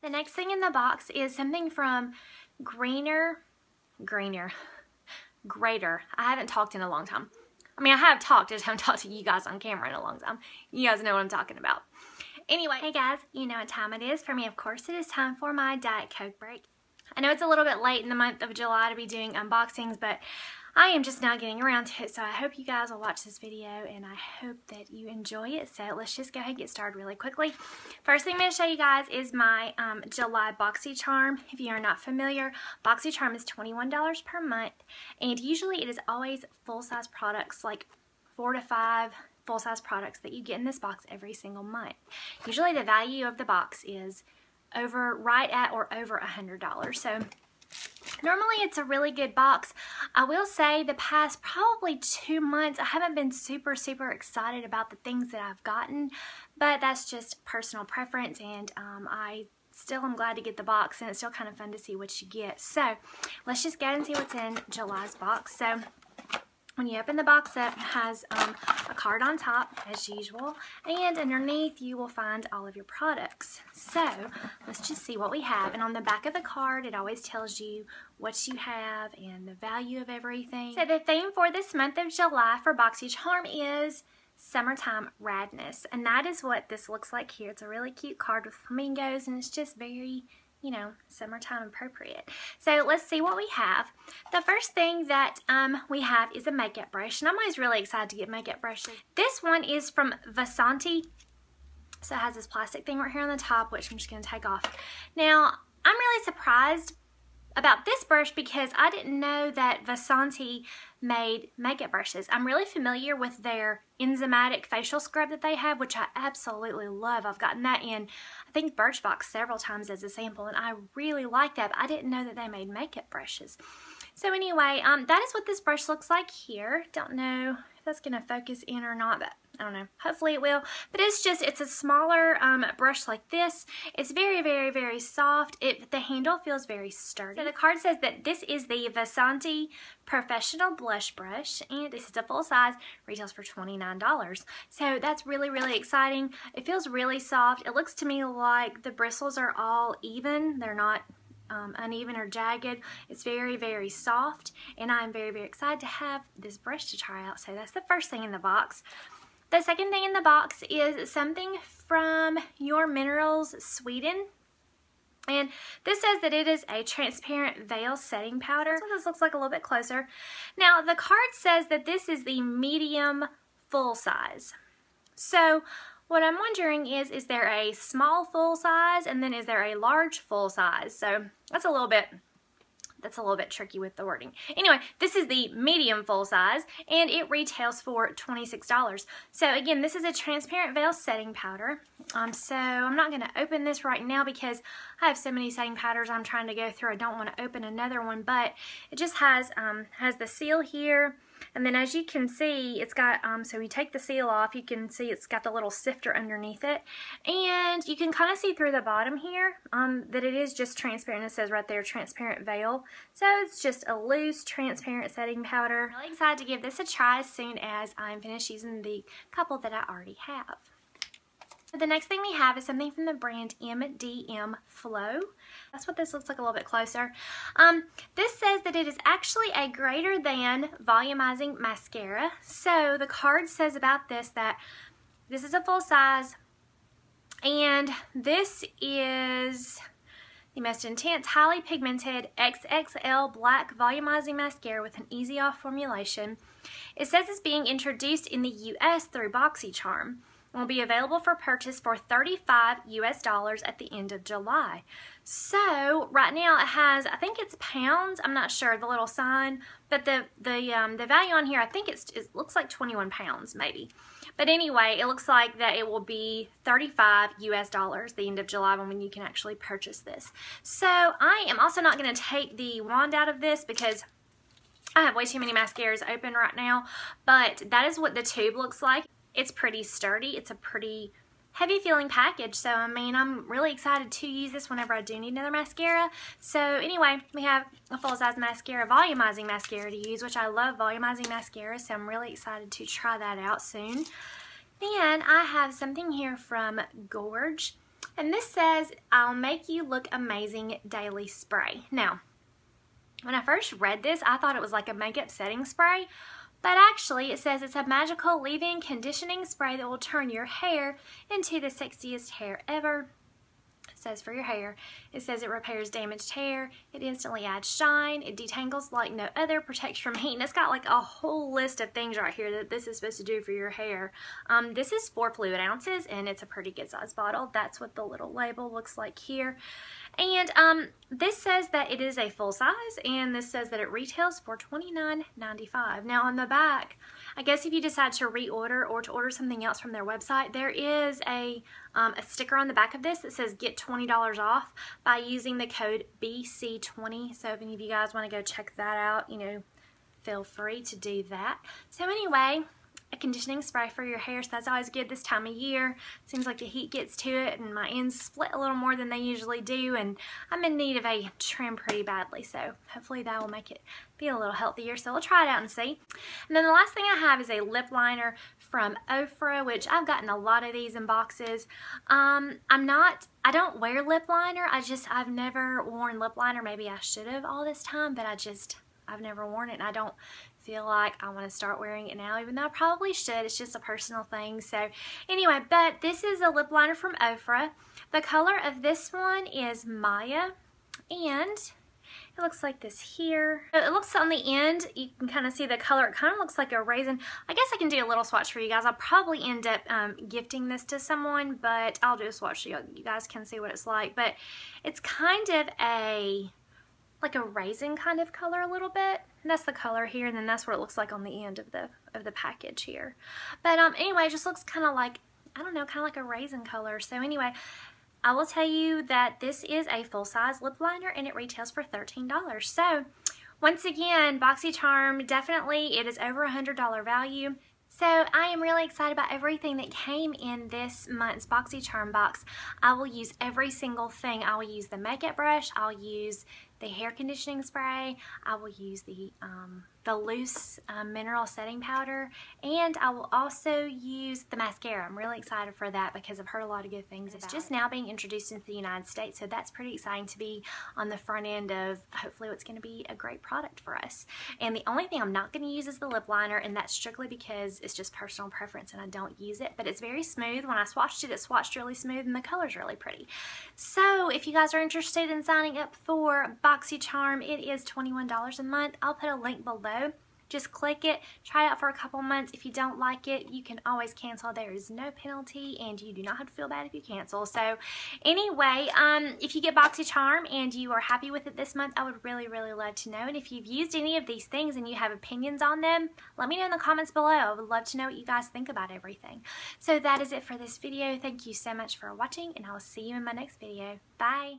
The next thing in the box is something from Greater. I haven't talked in a long time. I mean, I have talked, I just haven't talked to you guys on camera in a long time. You guys know what I'm talking about. Anyway, hey guys, you know what time it is for me. Of course, it is time for my Diet Coke break. I know it's a little bit late in the month of July to be doing unboxings, but I am just now getting around to it, so I hope you guys will watch this video, and I hope that you enjoy it. So let's just go ahead and get started really quickly. First thing I'm going to show you guys is my July BoxyCharm. If you are not familiar, BoxyCharm is $21 per month, and usually it is always full-size products, like 4 to 5 full-size products that you get in this box every single month. Usually the value of the box is right at or over $100. So normally it's a really good box. I will say the past probably 2 months I haven't been super excited about the things that I've gotten, but that's just personal preference, and I still am glad to get the box, and it's still kind of fun to see what you get. So let's just go ahead and see what's in July's box. So when you open the box up, it has a card on top, as usual, and underneath you will find all of your products. So let's just see what we have. And on the back of the card, it always tells you what you have and the value of everything. So the theme for this month of July for BoxyCharm is Summertime Radness, and that is what this looks like here. It's a really cute card with flamingos, and it's just very, you know, summertime appropriate. So let's see what we have. The first thing that we have is a makeup brush, and I'm always really excited to get makeup brushes. This one is from Vasanti. So it has this plastic thing right here on the top, which I'm just going to take off. Now, I'm really surprised about this brush because I didn't know that Vasanti made makeup brushes. I'm really familiar with their enzymatic facial scrub that they have, which I absolutely love. I've gotten that in, I think, Birchbox several times as a sample, and I really like that, but I didn't know that they made makeup brushes. So anyway, that is what this brush looks like here. Don't know if that's going to focus in or not, but I don't know. Hopefully it will. But it's a smaller brush like this. It's very soft. The handle feels very sturdy. So the card says that this is the Vasanti Professional Blush Brush, and this is a full size, retails for $29. So that's really exciting. It feels really soft. It looks to me like the bristles are all even. They're not uneven or jagged. It's very soft, and I'm very excited to have this brush to try out. So that's the first thing in the box. The second thing in the box is something from Your Minerals Sweden, and this says that it is a transparent veil setting powder. That's what this looks like a little bit closer. Now the card says that this is the medium full size. So what I'm wondering is there a small full size, and then is there a large full size? So that's a little bit tricky with the wording. Anyway, this is the medium full size, and it retails for $26. So again, this is a transparent veil setting powder. So I'm not going to open this right now because I have so many setting powders I'm trying to go through. I don't want to open another one, but it just has the seal here. And then as you can see, it's got, so you take the seal off, you can see it's got the little sifter underneath it. And you can kind of see through the bottom here that it is just transparent. It says right there, transparent veil. So it's just a loose, transparent setting powder. I'm really excited to give this a try as soon as I'm finished using the couple that I already have. So the next thing we have is something from the brand MDM Flow. That's what this looks like a little bit closer. This says that it is actually a greater than volumizing mascara. So the card says about this that this is a full size, and this is the most intense, highly pigmented XXL black volumizing mascara with an easy off formulation. It says it's being introduced in the US through BoxyCharm. Will be available for purchase for $35 US at the end of July. So right now it has, I think it's pounds, I'm not sure, the little sign, but the value on here, I think it looks like 21 pounds maybe. But anyway, it looks like that it will be $35 US at the end of July when you can actually purchase this. So I am also not going to take the wand out of this because I have way too many mascaras open right now, but that is what the tube looks like. It's pretty sturdy. It's a pretty heavy feeling package. So, I mean, I'm really excited to use this whenever I do need another mascara. So, anyway, we have a full-size mascara, volumizing mascara to use, which I love volumizing mascara. So, I'm really excited to try that out soon. Then, I have something here from Gorge. And this says, I'll make you look amazing daily spray. Now, when I first read this, I thought it was like a makeup setting spray, but actually it says it's a magical leave-in conditioning spray that will turn your hair into the sexiest hair ever. It says for your hair. It says it repairs damaged hair, it instantly adds shine, it detangles like no other, protects from heat, and it's got like a whole list of things right here that this is supposed to do for your hair. This is 4 fluid ounces and it's a pretty good size bottle. That's what the little label looks like here. And this says that it is a full size, and this says that it retails for $29.95. Now on the back, I guess if you decide to reorder or to order something else from their website, there is a sticker on the back of this that says get $20 off by using the code BC20. So if any of you guys want to go check that out, you know, feel free to do that. So anyway, a conditioning spray for your hair, so that's always good this time of year. Seems like the heat gets to it and my ends split a little more than they usually do, and I'm in need of a trim pretty badly, so hopefully that will make it be a little healthier. So we'll try it out and see. And then the last thing I have is a lip liner from Ofra, which I've gotten a lot of these in boxes. I don't wear lip liner. I've never worn lip liner. Maybe I should have all this time, but I've never worn it, and I don't feel like I want to start wearing it now, even though I probably should. It's just a personal thing. So anyway, but this is a lip liner from Ofra. The color of this one is Maya, and it looks like this here. It looks on the end, you can kind of see the color. It kind of looks like a raisin. I guess I can do a little swatch for you guys. I'll probably end up gifting this to someone, but I'll do a swatch so you guys can see what it's like. But it's kind of like a raisin kind of color a little bit. And that's the color here, and then that's what it looks like on the end of the package here. But anyway, it just looks kind of like, I don't know, kind of like a raisin color. So anyway, I will tell you that this is a full-size lip liner, and it retails for $13. So once again, BoxyCharm, definitely it is over $100 value. So I am really excited about everything that came in this month's BoxyCharm box. I will use every single thing. I will use the makeup brush, I'll use the hair conditioning spray, I will use the loose mineral setting powder, and I will also use the mascara. I'm really excited for that because I've heard a lot of good things about it. It's just now being introduced into the United States, so that's pretty exciting to be on the front end of hopefully what's going to be a great product for us. And the only thing I'm not going to use is the lip liner, and that's strictly because it's just personal preference and I don't use it, but it's very smooth. When I swatched it, it swatched really smooth and the color's really pretty. So if you guys are interested in signing up for BoxyCharm, it is $21 a month. I'll put a link below. Just click it, try it out for a couple months. If you don't like it, you can always cancel. There is no penalty, and you do not have to feel bad if you cancel. So anyway, if you get BoxyCharm and you are happy with it this month, I would really, really love to know. And if you've used any of these things and you have opinions on them, let me know in the comments below. I would love to know what you guys think about everything. So that is it for this video. Thank you so much for watching, and I will see you in my next video. Bye.